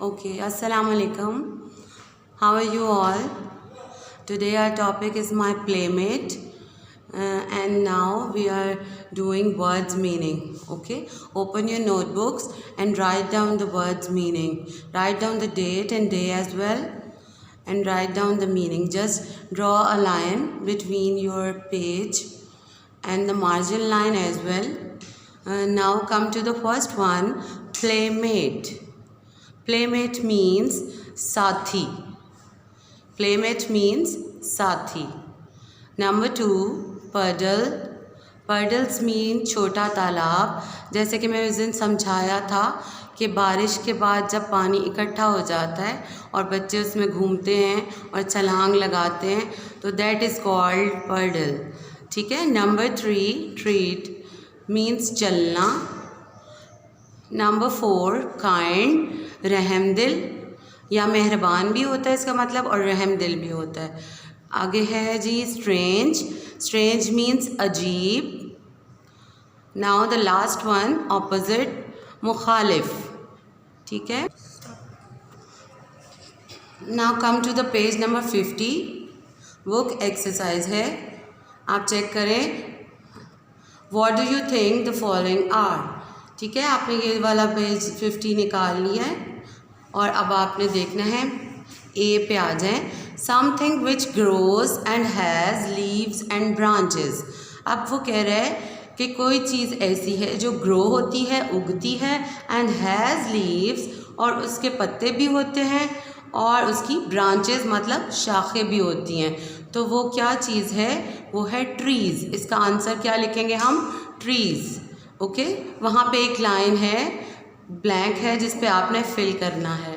Okay, Assalamu alaikum. How are you all? Today our topic is my playmate, and now we are doing words meaning. Okay, open your notebooks and write down the words meaning. Write down the date and day as well, and write down the meaning. Just draw a line between your page and the margin line as well. Now come to the first one, playmate. Playmate means साथी. Playmate means साथी. Number 2, puddle. Puddles mean छोटा तालाब. जैसे कि मैं उस दिन समझाया था कि बारिश के बाद जब पानी इकट्ठा हो जाता है और बच्चे उसमें घूमते हैं और छलांग लगाते हैं तो दैट इज़ कॉल्ड puddle. ठीक है. Number 3, treat means चलना. Number 4, kind. रहमदिल या मेहरबान भी होता है इसका मतलब, और रहमदिल भी होता है. आगे है जी स्ट्रेंज. स्ट्रेंज मीन्स अजीब. Now the last one, opposite, मुखालिफ. ठीक है. Now come to the page number 50. Book exercise है, आप चेक करें. What do you think the following are. ठीक है, आपने ये वाला पेज 50 निकाल लिया है और अब आपने देखना है ए पे आ जाएं. Something which grows and has leaves and branches. अब वो कह रहा है कि कोई चीज़ ऐसी है जो ग्रो होती है, उगती है, एंड हैज़ लीव्स, और उसके पत्ते भी होते हैं और उसकी ब्रांचेस मतलब शाखें भी होती हैं. तो वो क्या चीज़ है? वो है ट्रीज़. इसका आंसर क्या लिखेंगे हम? ट्रीज़. ओके. वहाँ पे एक लाइन है, ब्लैंक है, जिस पे आपने फिल करना है.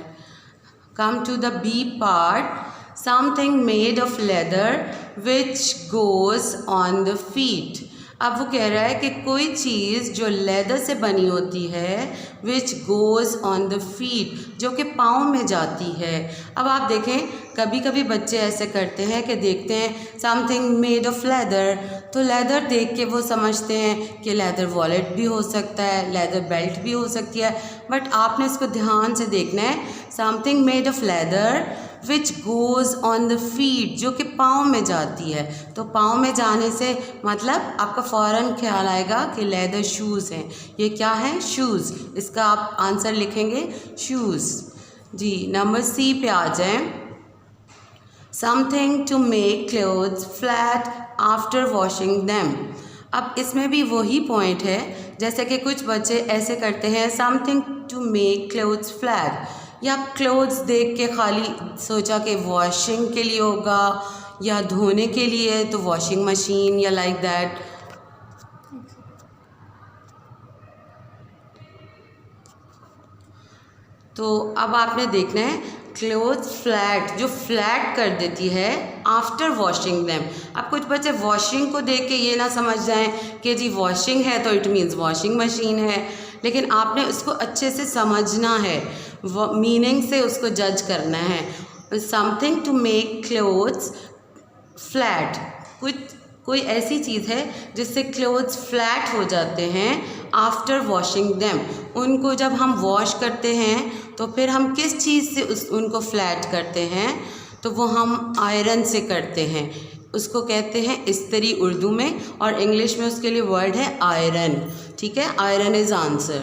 Come to the B part. Something made of leather which goes on the feet. अब वो कह रहा है कि कोई चीज़ जो लेदर से बनी होती है, विच गोज़ ऑन द फीट, जो कि पाँव में जाती है. अब आप देखें, कभी कभी बच्चे ऐसे करते हैं कि देखते हैं समथिंग मेड ऑफ लेदर, तो लेदर देख के वो समझते हैं कि लेदर वॉलेट भी हो सकता है, लेदर बेल्ट भी हो सकती है. बट आपने इसको ध्यान से देखना है. Something made of leather which goes on the feet, जो कि पाँव में जाती है. तो पाँव में जाने से मतलब आपका फ़ौरन ख्याल आएगा कि लेदर शूज़ हैं. ये क्या है? शूज़. इसका आप आंसर लिखेंगे शूज़. जी. नंबर सी पे आ जाएं. Something to make clothes flat after washing them. अब इसमें भी वही पॉइंट है जैसे कि कुछ बच्चे ऐसे करते हैं, something to make clothes flat, या क्लोथ्स देख के खाली सोचा कि वॉशिंग के लिए होगा या धोने के लिए, तो वॉशिंग मशीन या लाइक दैट. तो अब आपने देखना है क्लोथ्स फ्लैट, जो फ्लैट कर देती है आफ्टर वॉशिंग देम. अब कुछ बच्चे वॉशिंग को देख के ये ना समझ जाएं कि जी वॉशिंग है तो इट मीन्स वॉशिंग मशीन है, लेकिन आपने उसको अच्छे से समझना है, मीनिंग से उसको जज करना है. Something to make clothes flat, कोई ऐसी चीज़ है जिससे क्लोथ्स फ्लैट हो जाते हैं आफ्टर वॉशिंग देम. उनको जब हम वॉश करते हैं तो फिर हम किस चीज़ से उनको फ्लैट करते हैं? तो वो हम आयरन से करते हैं. उसको कहते हैं इस्त्री उर्दू में, और इंग्लिश में उसके लिए वर्ड है आयरन. ठीक है. Iron is answer.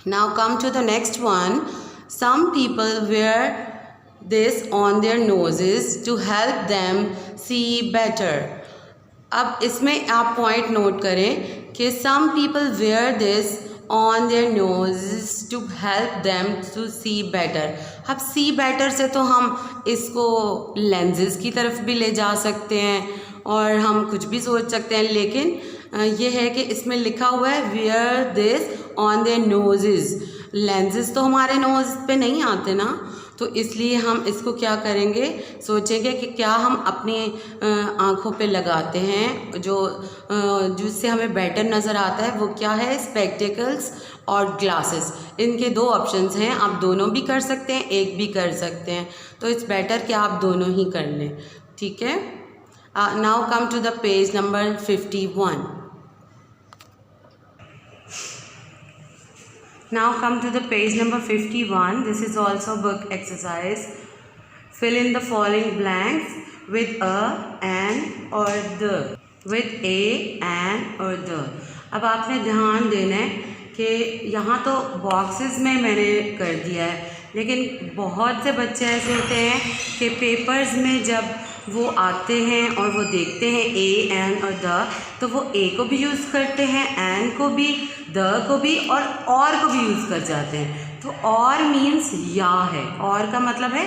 Now come to the next one. Some people wear this on their noses to help them see better. अब इसमें आप पॉइंट नोट करें कि some people wear this on their nose to help them to see better. अब see better से तो हम इसको लेंसेज की तरफ भी ले जा सकते हैं और हम कुछ भी सोच सकते हैं, लेकिन ये है कि इसमें लिखा हुआ है wear this on their noses. Lenses तो हमारे नोज़ पे नहीं आते ना, तो इसलिए हम इसको क्या करेंगे, सोचेंगे कि क्या हम अपनी आँखों पे लगाते हैं जो जिससे हमें बेटर नज़र आता है. वो क्या है? स्पेक्टिकल्स और ग्लासेस. इनके दो ऑप्शंस हैं, आप दोनों भी कर सकते हैं, एक भी कर सकते हैं. तो इट्स बेटर कि आप दोनों ही कर लें. ठीक है. Now come to the page number 51. Now come to the page number 51. This is also book exercise. Fill in the following blanks with a, an or the. With a, an or the. अब आपने ध्यान देना है कि यहाँ तो boxes में मैंने कर दिया है, लेकिन बहुत से बच्चे ऐसे होते हैं कि पेपर्स में जब वो आते हैं और वो देखते हैं ए, एन और द, तो वो ए को भी यूज़ करते हैं, एन को भी, द को भी और को भी यूज़ कर जाते हैं। तो और मीन्स या है, और का मतलब है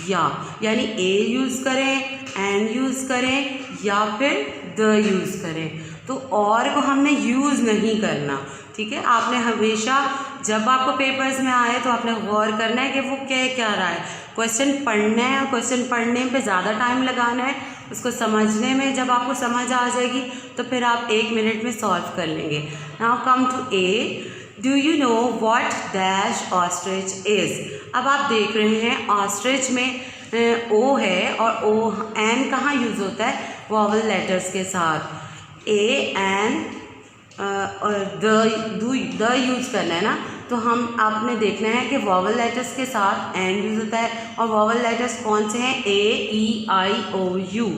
या, यानी ए यूज़ करें, एन यूज़ करें या फिर द यूज़ करें। तो और को हमने यूज़ नहीं करना, ठीक है। आपने हमेशा जब आपको पेपर्स में आए तो आपने गौर करना है कि वो कह क्या रहा है। क्वेश्चन पढ़ना है और क्वेश्चन पढ़ने पे ज़्यादा टाइम लगाना है, उसको समझने में जब आपको समझ आ जाएगी तो फिर आप 1 मिनट में सॉल्व कर लेंगे। Now come to A. Do you know what dash ostrich is. अब आप देख रहे हैं ऑस्ट्रिच में ओ है और ओ एन कहाँ यूज़ होता है, वॉवल लेटर्स के साथ। ए, एन और द यूज़ करना है ना, तो हम आपने देखना है कि वॉवल लेटर्स के साथ एन यूज़ होता है। और वॉवल लेटर्स कौन से हैं, ए, ई, आई, ओ, यू,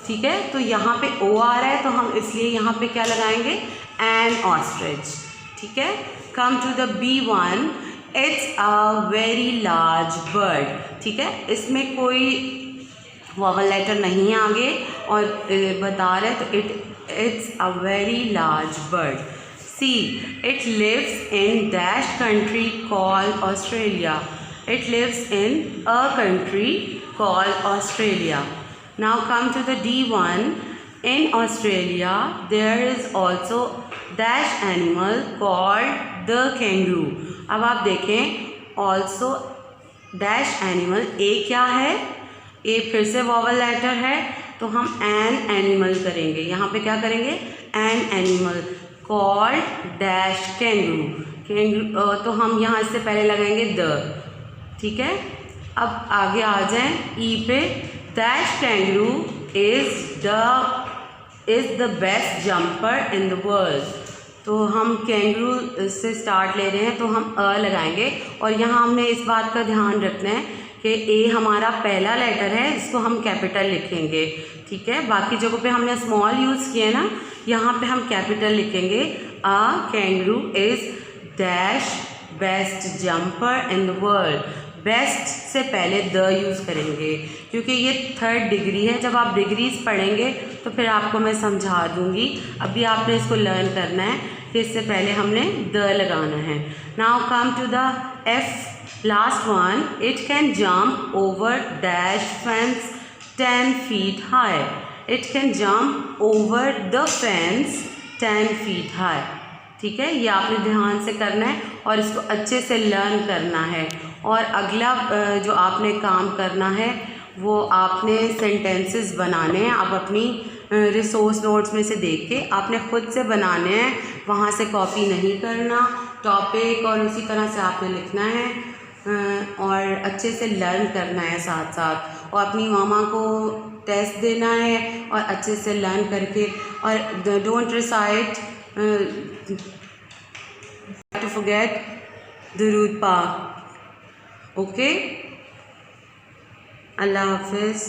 ठीक है। तो यहाँ पे ओ आ रहा है तो हम इसलिए यहाँ पे क्या लगाएंगे, एन ऑस्ट्रिच, ठीक है। Come to the B1। It's a very large bird, ठीक है। इसमें कोई वॉवल लेटर नहीं आगे और बता रहे तो it's a very large bird. C. It lives in dash country called Australia. It lives in a country called Australia. Now come to the D1. In Australia there is also dash animal called the kangaroo. अब आप देखें also dash animal, ए क्या है, ए फिर से vowel letter है तो हम एन एनिमल करेंगे। यहाँ पे क्या करेंगे, an animal called dash kangaroo, तो हम यहाँ इससे पहले लगाएंगे द, ठीक है। अब आगे आ जाएं ई पे। Dash kangaroo is the best jumper in the world. तो हम कैंगरू से स्टार्ट ले रहे हैं तो हम अ लगाएंगे और यहाँ हमने इस बात का ध्यान रखना है कि ए हमारा पहला लेटर है, इसको हम कैपिटल लिखेंगे, ठीक है। बाकी जगहों पे हमने स्मॉल यूज़ किए ना, यहाँ पे हम कैपिटल लिखेंगे। A kangaroo is dash best jumper in the world. Best से पहले द यूज़ करेंगे क्योंकि ये 3rd डिग्री है। जब आप डिग्रीज पढ़ेंगे तो फिर आपको मैं समझा दूँगी, अभी आपने इसको लर्न करना है कि इससे पहले हमने द लगाना है। Now come to the F, last one. It can jump over dash fence 10 feet high. It can jump over the fence 10 feet high. ठीक है, ये आपने ध्यान से करना है और इसको अच्छे से लर्न करना है। और अगला जो आपने काम करना है वो आपने सेंटेंसेस बनाने हैं। आप अपनी रिसोर्स नोट्स में से देख के आपने ख़ुद से बनाने हैं, वहाँ से कॉपी नहीं करना। टॉपिक और उसी तरह से आपने लिखना है और अच्छे से लर्न करना है साथ साथ, और अपनी मामा को टेस्ट देना है और अच्छे से लर्न करके। और डोंट रिसाइट टू फॉरगेट दुरूद पाक। ओके, अल्लाह हाफिज़।